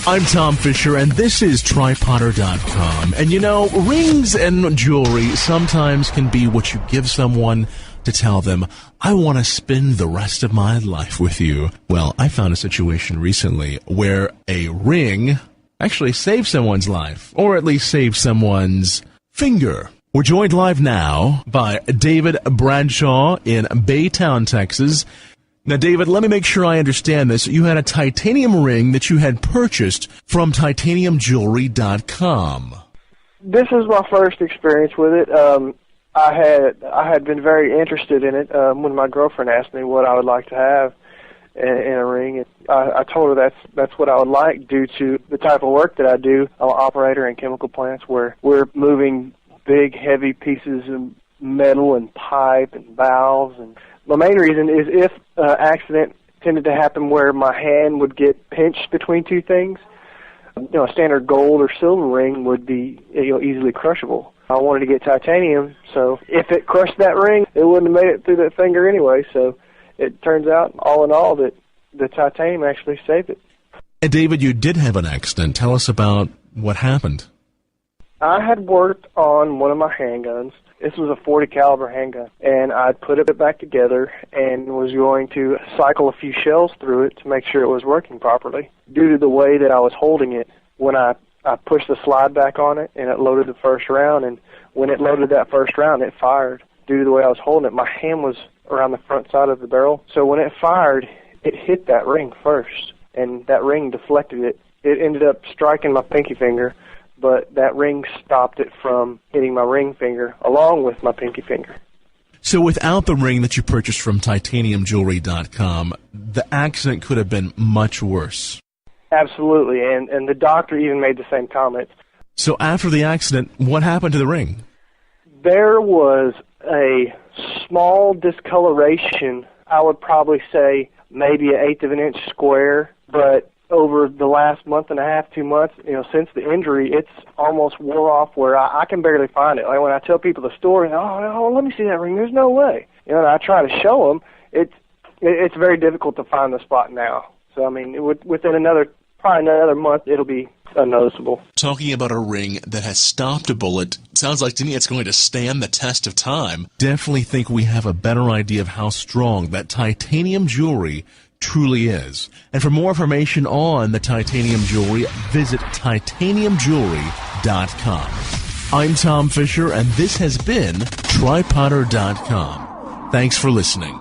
I'm Tom Fisher, and this is TryPotter.com. And you know, rings and jewelry sometimes can be what you give someone to tell them, I want to spend the rest of my life with you. Well, I found a situation recently where a ring actually saved someone's life, or at least saved someone's finger. We're joined live now by David Bradshaw in Baytown, Texas. Now, David, let me make sure I understand this. You had a titanium ring that you had purchased from titaniumjewelry.com. This is my first experience with it. I had been very interested in it when my girlfriend asked me what I would like to have in a ring. I told her that's what I would like due to the type of work that I do. I'm an operator in chemical plants where we're moving big, heavy pieces of metal and pipe and valves. And my main reason is if an accident tended to happen where my hand would get pinched between two things, you know, a standard gold or silver ring would be, you know, easily crushable. I wanted to get titanium, so if it crushed that ring, it wouldn't have made it through that finger anyway. So it turns out, all in all, that the titanium actually saved it. And David, you did have an accident. Tell us about what happened. I had worked on one of my handguns. This was a .40 caliber handgun, and I put it back together and was going to cycle a few shells through it to make sure it was working properly. Due to the way that I was holding it, when I pushed the slide back on it, and it loaded the first round, and when it loaded that first round, it fired. Due to the way I was holding it, my hand was around the front side of the barrel, so when it fired, it hit that ring first, and that ring deflected it. It ended up striking my pinky finger, but that ring stopped it from hitting my ring finger along with my pinky finger. So without the ring that you purchased from titaniumjewelry.com, the accident could have been much worse. Absolutely, and the doctor even made the same comment. So after the accident, what happened to the ring? There was a small discoloration, I would probably say maybe 1/8 of an inch square, but over the last month and a half, 2 months, you know, since the injury, it's almost wore off where I can barely find it. Like when I tell people the story, oh, let me see that ring, there's no way. You know, and I try to show them, it's very difficult to find the spot now. So, I mean, within probably another month, it'll be unnoticeable. Talking about a ring that has stopped a bullet, sounds like to me it's going to stand the test of time. Definitely think we have a better idea of how strong that titanium jewelry truly is. And for more information on the titanium jewelry, visit titaniumjewelry.com. I'm Tom Fisher, and this has been TryPotter.com. Thanks for listening.